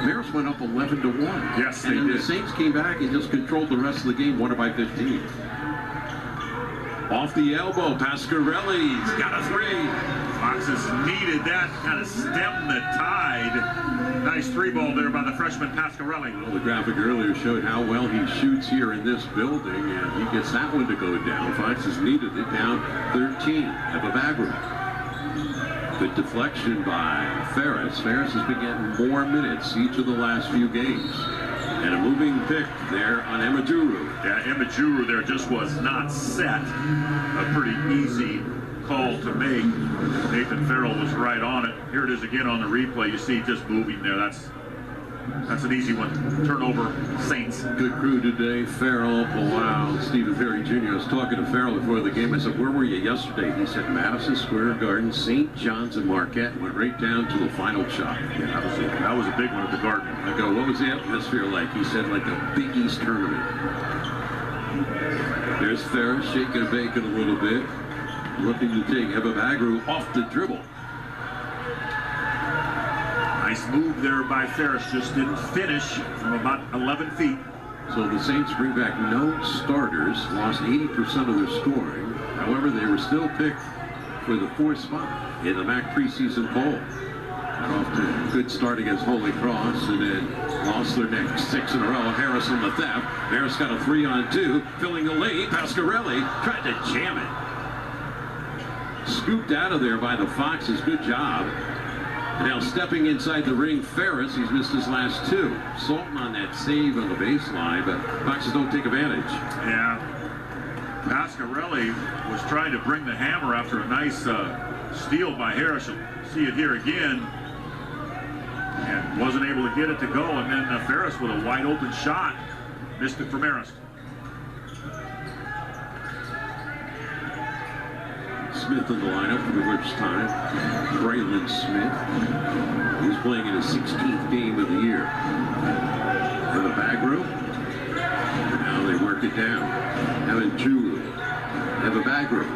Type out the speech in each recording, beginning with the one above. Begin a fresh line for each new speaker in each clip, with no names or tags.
Marist went up 11-1.
Yes, they
and
did.
The Saints came back and just controlled the rest of the game, won it by 15. Off the elbow, Pasquarelli's got a three.
Foxes needed that, kind of stemmed the tide. Nice three ball there by the freshman Pasquarelli.
Well, the graphic earlier showed how well he shoots here in this building, and he gets that one to go down. Foxes needed it, down 13. Have a bag room. Good deflection by Ferris. Ferris has been getting more minutes each of the last few games. And a moving pick there on Emajuru.
Yeah, Emajuru there just was not set. A pretty easy call to make. Nathan Farrell was right on it. Here it is again on the replay. You see just moving there. That's an easy one. Turnover, Saints.
Good crew today. Farrell, Palau, Stephen Perry Jr. I was talking to Farrell before the game. I said, where were you yesterday? He said, Madison Square Garden, St. John's and Marquette. Went right down to the final shot.
Yeah, that was a big one at the Garden.
I go, what was the atmosphere like? He said, like a Big East tournament. There's Ferris shaking and baking a little bit. Looking to take Ebabagru off the dribble.
Nice move there by Ferris, just didn't finish from about 11 feet.
So the Saints bring back no starters, lost 80% of their scoring. However, they were still picked for the 4th spot in the MAC preseason poll. Got off to a good start against Holy Cross and then lost their next 6 in a row. Harris on the theft. Harris got a 3-on-2, filling the lane. Pasquarelli tried to jam it. Scooped out of there by the Foxes. Good job. Now stepping inside the ring, Ferris, he's missed his last 2. Sultan on that save on the baseline, but Foxes don't take advantage.
Yeah. Pasquarelli was trying to bring the hammer after a nice steal by Harris. You'll see it here again. And wasn't able to get it to go. And then Ferris with a wide open shot. Missed it for Marist.
Smith in the lineup for the first time. Braylon Smith. He's playing in his 16th game of the year. In the back row. Now they work it down. Evan Juru. Have a bag row.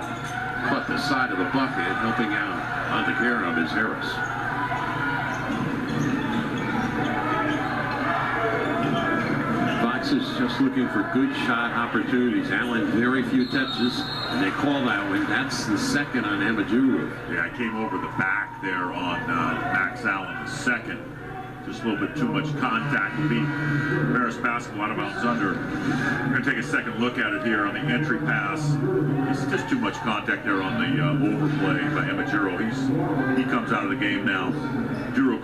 Caught the side of the bucket, helping out on the care of is Harris. Foxes just looking for good shot opportunities. Allen, very few touches, and they call that one. That's the second on Emajuru.
Yeah, I came over the back there on Max Allen, the second. Just a little bit too much contact to beat Marist basketball out of bounds under. We're going to take a second look at it here on the entry pass. It's just too much contact there on the overplay by Emajuru. He comes out of the game now. Drew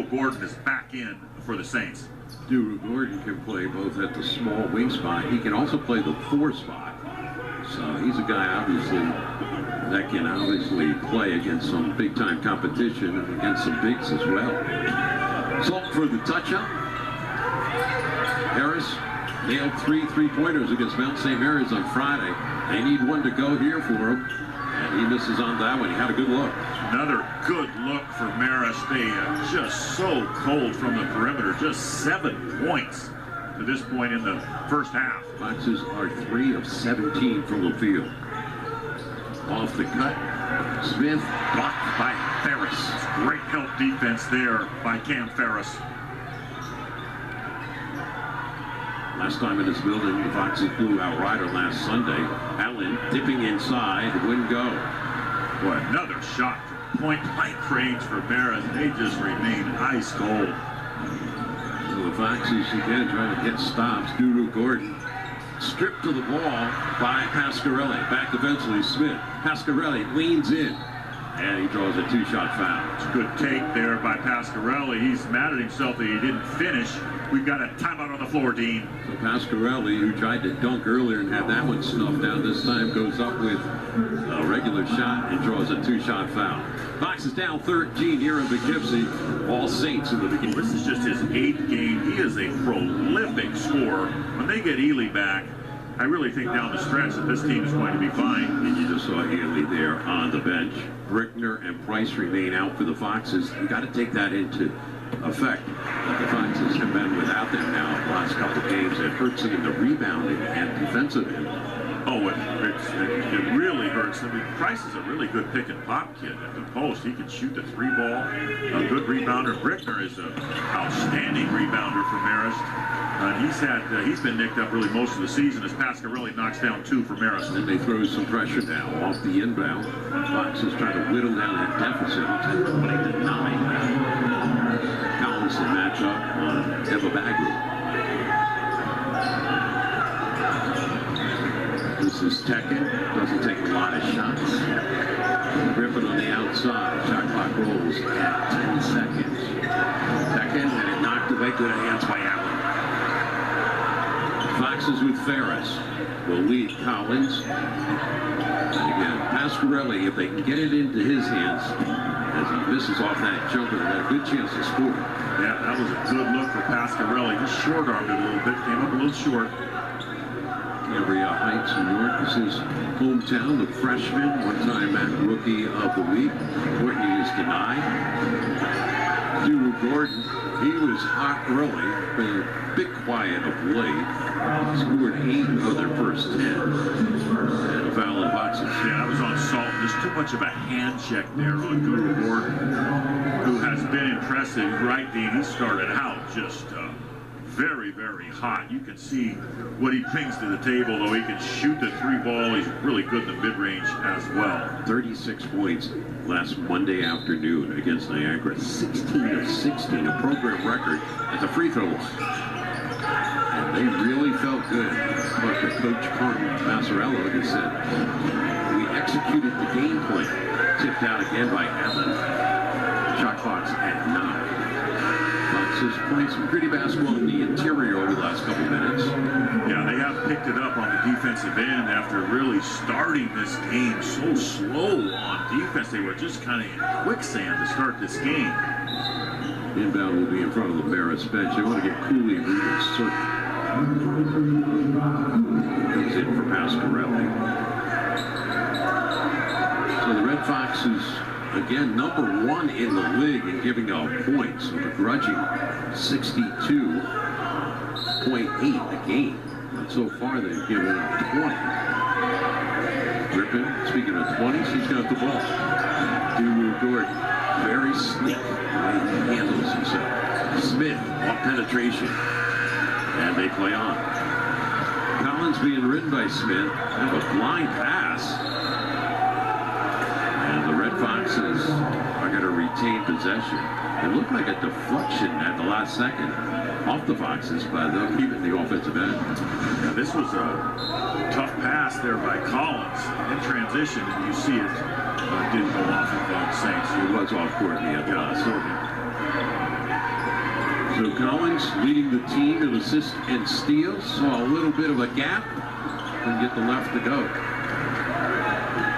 Gordon is back in for the Saints.
Drew Gordon can play both at the small wing spot. He can also play the 4 spot. So he's a guy, obviously, that can obviously play against some big-time competition and against some bigs as well. Salt for the touch-up. Harris nailed 3 three-pointers against Mount St. Mary's on Friday. They need one to go here for him. And he misses on that one. He had a good look.
Another good look for Marist. They are just so cold from the perimeter. Just 7 points to this point in the first half.
Foxes are 3 of 17 from the field. Off the cut. Smith blocked by Ferris.
Great help defense there by Cam Ferris.
Last time in this building, the Foxes blew out Ryder last Sunday. Allen dipping inside, wouldn't go.
Boy, another shot from point blank range for Marist. They just remain ice cold.
So the Foxes again trying to get stops. Drew Gordon stripped to the ball by Pasquarelli. Back defensively, Smith. Pasquarelli leans in, and he draws a 2-shot foul.
It's a good take there by Pasquarelli. He's mad at himself that he didn't finish. We've got a timeout on the floor, Dean.
So Pasquarelli, who tried to dunk earlier and had that one snuffed out, this time goes up with a regular shot and draws a 2-shot foul. Fox is down 13 here in Poughkeepsie. All Saints in the beginning.
This is just his 8th game. He is a prolific scorer. When they get Ely back, I really think down the stretch that this team is going to be fine.
And you just saw Ely there on the bench. Brickner and Price remain out for the Foxes. You got to take that into effect. That the Foxes have been without them now the last couple of games. It hurts them in the rebounding and defensive end.
Oh, it really hurts. I mean, Price is a really good pick and pop kid at the post. He can shoot the 3-ball. A good rebounder. Brickner is an outstanding rebounder for Marist. He's been nicked up really most of the season as Pasquarelli knocks down 2 for Marist.
And they throw some pressure now off the inbound. Fox is trying to whittle down that deficit. 10-20 to 9. Collins to match up on Evabaglu. This is Tekken. Doesn't take a lot of shots. Griffin on the outside. Shot clock rolls at 10 seconds. Tekken, and it knocked away. Good hands by Allen. Foxes with Ferris will lead Collins. And again, Pasquarelli, if they can get it into his hands, as he misses off that jumper, they got a good chance to score.
Yeah, that was a good look for Pasquarelli. Just short-armed it a little bit. Came up a little short.
Cambria Heights, New York. This is hometown. The freshman, one-time Rookie of the Week. Courtney is denied. Drew Gordon, he was hot early, been a bit quiet of late. Scored 8 of their first 10. And a foul in Foxes.
Yeah, that was on Salt. Just too much of a hand check there on Drew Gordon, who has been impressive. Right, Dean, he started out just very, very hot. You can see what he brings to the table, though. He can shoot the 3-ball. He's really good in the mid-range as well.
36 points last Monday afternoon against Niagara. 16 of 16, a program record at the free throw line. And they really felt good. But the coach, Carmen Mazzarello, just said, we executed the game plan. Tipped out again by Allen. Shot clock's at 9. Foxes playing some pretty basketball in the interior over the last couple minutes.
Yeah, they have picked it up on the defensive end after really starting this game so slow on defense. They were just kind of in quicksand to start this game.
Inbound will be in front of the Marist bench. They want to get Cooley moving circle. Comes in for Pasquarelli. So the Red Foxes, again, number 1 in the league in giving out points. A begrudging 62.8 a game. And so far they've given up 20. Griffin, speaking of 20s, he's got the ball. Drew Gordon, very sleek the way he handles himself. Smith, off penetration. And they play on. Collins being ridden by Smith. Kind of a blind pass. And the Red Foxes are going to retain possession. It looked like a deflection at the last second off the Foxes, but they'll keep it in the offensive end.
Yeah, this was a tough pass there by Collins in transition, and you see it didn't go off of Saints.
It was off Courtney at the last second. So Collins leading the team in assists and steals. Saw a little bit of a gap. Couldn't get the left to go.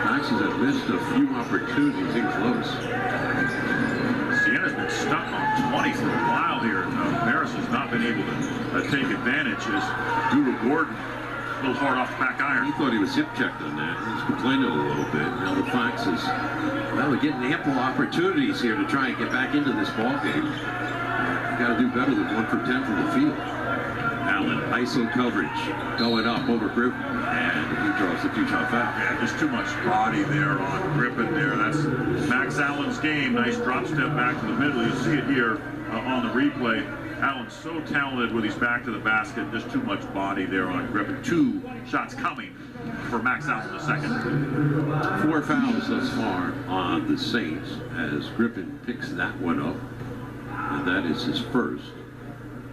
Foxes have missed a few opportunities in close.
Siena's been stuck on 20 for a while here. Marist has not been able to take advantage as Drew Gordon a little hard off the back iron.
He thought he was hip checked on that. He's complaining a little bit. Now the Foxes, well, they're getting ample opportunities here to try and get back into this ball game. Got to do better than 1 for 10 from the field. Allen, ISO coverage, going up over Griffin, and he draws the 2-shot foul.
Yeah, just too much body there on Griffin there. That's Max Allen's game. Nice drop step back to the middle. You see it here on the replay. Allen's so talented with his back to the basket. Just too much body there on Griffin. 2 shots coming for Max Allen the second.
4 fouls thus far on the Saints as Griffin picks that one up. And that is his first.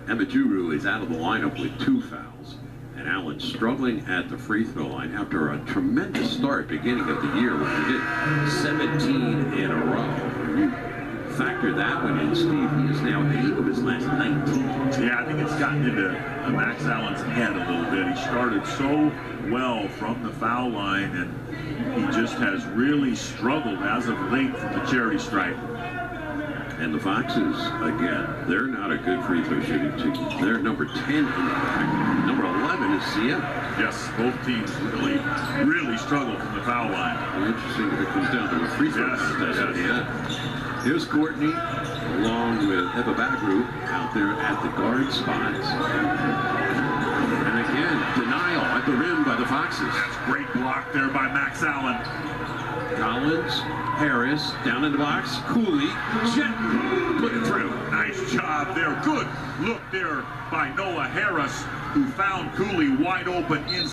Emejuru is out of the lineup with 2 fouls. And Allen struggling at the free throw line after a tremendous start beginning of the year when he did 17 in a row. You factor that one in, Steve. He is now 8 of his last 19.
Yeah, I think it's gotten into Max Allen's head a little bit. He started so well from the foul line, and he just has really struggled as of late from the charity stripe.
And the Foxes, again, they're not a good free throw shooting team. They're number 10 in the pack. Number 11 is Siena.
Yes, both teams really struggle from the foul line.
Well, interesting if it comes down to a free throw contest at the end. Here's Courtney, along with Evabaglu, out there at the guard spots. And again, denial at the rim by the Foxes.
That's great block there by Max Allen.
Collins, Harris, down in the box. Cooley, Jet, put it through.
Nice job there. Good look there by Noah Harris, who found Cooley wide open inside.